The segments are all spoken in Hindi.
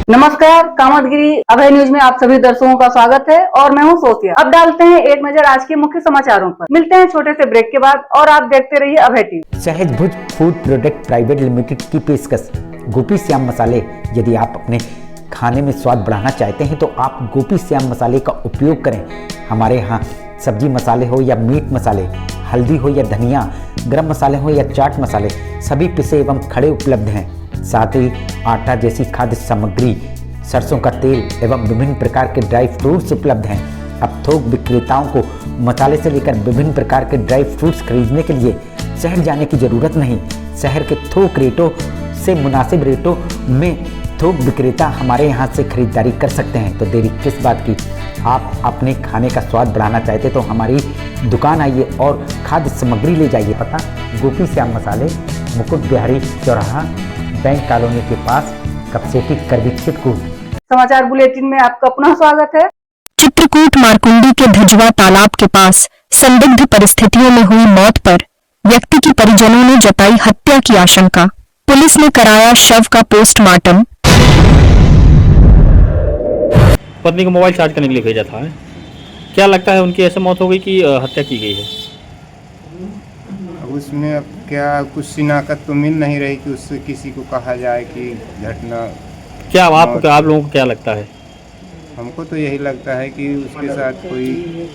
नमस्कार, कामतगिरी अभय न्यूज में आप सभी दर्शकों का स्वागत है और मैं हूं सोफिया। अब डालते हैं एक नजर आज के मुख्य समाचारों पर। मिलते हैं छोटे से ब्रेक के बाद और आप देखते रहिए अभय टीवी। सहज भुज फूड प्रोडक्ट प्राइवेट लिमिटेड की पेशकश गोपी श्याम मसाले। यदि आप अपने खाने में स्वाद बढ़ाना चाहते हैं तो आप गोपी श्याम मसाले का उपयोग करें। हमारे यहाँ सब्जी मसाले हो या मीट मसाले, हल्दी हो या धनिया, गरम मसाले हो या चाट मसाले, सभी पिसे एवं खड़े उपलब्ध हैं। साथ ही आटा जैसी खाद्य सामग्री, सरसों का तेल एवं विभिन्न प्रकार के ड्राई फ्रूट्स उपलब्ध हैं। अब थोक विक्रेताओं को मसाले से लेकर विभिन्न प्रकार के ड्राई फ्रूट्स खरीदने के लिए शहर जाने की जरूरत नहीं। शहर के थोक रेटों से मुनासिब रेटों में थोक विक्रेता हमारे यहाँ से खरीदारी कर सकते हैं। तो देरी किस बात की, आप अपने खाने का स्वाद बढ़ाना चाहते तो हमारी दुकान आइए और खाद्य सामग्री ले जाइए। पता गोपी श्याम मसाले, मुकुट बिहारी चौराहा, बैंक कॉलोनी के पास, कपसेटी करवी चित्रकूट। समाचार बुलेटिन में आपका पुनः स्वागत है। चित्रकूट मारकुंडी के धजवा तालाब के पास संदिग्ध परिस्थितियों में हुई मौत पर व्यक्ति के परिजनों ने जताई हत्या की आशंका। पुलिस ने कराया शव का पोस्टमार्टम। पत्नी को मोबाइल चार्ज करने के लिए भेजा था। क्या लगता है उनकी ऐसे मौत हो गई कि हत्या की गई है? उसमें अब क्या कुछ शिनाख्त तो मिल नहीं रही कि उससे किसी को कहा जाए कि घटना। क्या आप लोगों को क्या लगता है? हमको तो यही लगता है कि उसके साथ कोई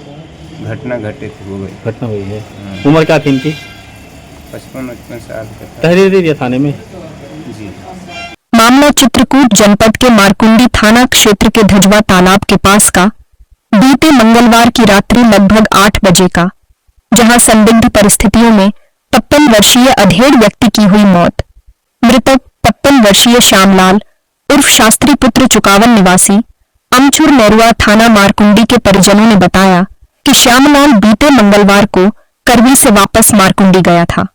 घटना घटित हो गई। घटना हुई है। उम्र क्या थी इनकी? 55-55 साल का था। तहरीर दे दिया थाने में जी। मामला चित्रकूट जनपद के मारकुंडी थाना क्षेत्र के धजवा तालाब के पास का बीते मंगलवार की रात्रि लगभग 8 बजे का, जहां संदिग्ध परिस्थितियों में 55 वर्षीय अधेड़ व्यक्ति की हुई मौत। मृतक 55 वर्षीय श्यामलाल उर्फ शास्त्री पुत्र चुकावन निवासी अमचूर नेरुआ थाना मारकुंडी के परिजनों ने बताया कि श्यामलाल बीते मंगलवार को करवी से वापस मारकुंडी गया था,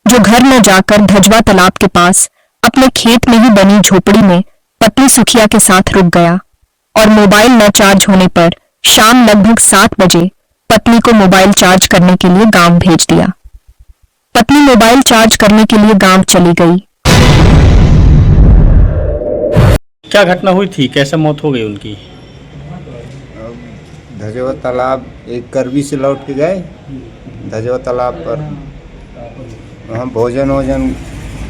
जो घर न जाकर धजवा तालाब के पास अपने खेत में ही बनी झोपड़ी में पत्नी सुखिया के साथ रुक गया और मोबाइल न चार्ज होने पर शाम लगभग 7 बजे पत्नी को मोबाइल चार्ज करने के लिए गांव भेज दिया। पत्नी मोबाइल चार्ज करने के लिए गांव चली गई। क्या घटना हुई थी, कैसे मौत हो गई उनकी? धजवा तालाब एक करवी से लौट के गए धजवा तालाब पर, वहाँ भोजन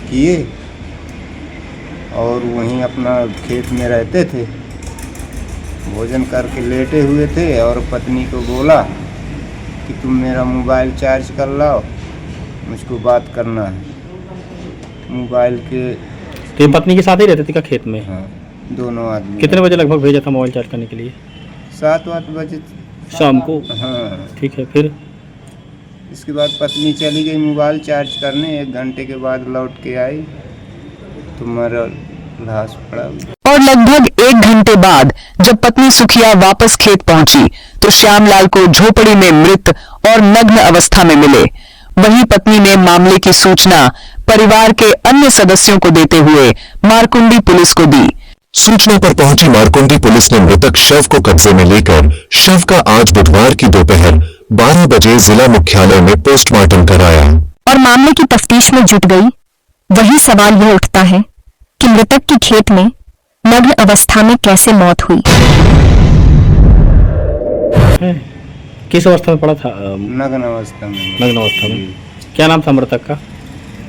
किए और वहीं अपना खेत में रहते थे। भोजन करके लेटे हुए थे और पत्नी को बोला कि तुम मेरा मोबाइल चार्ज कर लाओ, मुझको बात करना है। मोबाइल के तो पत्नी के साथ ही रहते थे क्या खेत में? हाँ, दोनों आदमी। कितने बजे लगभग भेजा था मोबाइल चार्ज करने के लिए? 7-8 बजे शाम को। हाँ, ठीक है। फिर इसके बाद पत्नी चली गई मोबाइल चार्ज करने। 1 घंटे के बाद लौट के आई तो मेरा लाश पड़ा। और लगभग 1 घंटे बाद जब पत्नी सुखिया वापस खेत पहुंची तो श्यामलाल को झोपड़ी में मृत और नग्न अवस्था में मिले। वहीं पत्नी ने मामले की सूचना परिवार के अन्य सदस्यों को देते हुए मारकुंडी पुलिस को दी। सूचना पर पहुंची मारकुंडी पुलिस ने मृतक शव को कब्जे में लेकर शव का आज बुधवार की दोपहर 12 बजे जिला मुख्यालय में पोस्टमार्टम कराया और मामले की तफ्तीश में जुट गई। वही सवाल यह उठता है कि मृतक की खेत में नग्न अवस्था में कैसे मौत हुई? किस अवस्था में पड़ा था? नग्न अवस्था में। नग्न अवस्था में। क्या नाम था मृतक का?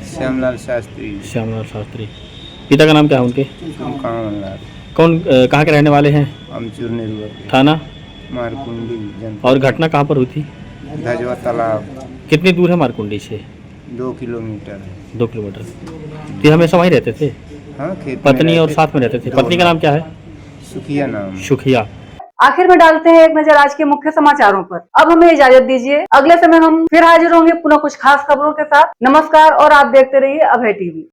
श्यामलाल शास्त्री। श्यामलाल शास्त्री। पिता का नाम क्या है उनके? कामनलाल। कौन कहाँ के रहने वाले हैं? अमचूर नेरुआ। थाना मारकुंडी जनपद। और घटना कहाँ पर हुई थी? धजवा तालाब। कितनी दूर है मारकुंडी से? 2 किलोमीटर। 2 किलोमीटर। ये हमेशा वहीं रहते थे? हाँ, खेत पत्नी और साथ में रहते थे। पत्नी का नाम क्या है? सुखिया नाम। सुखिया। आखिर में डालते हैं एक नजर आज के मुख्य समाचारों पर। अब हमें इजाजत दीजिए, अगले समय हम फिर हाजिर होंगे पुनः कुछ खास खबरों के साथ। नमस्कार और आप देखते रहिए अभय टीवी।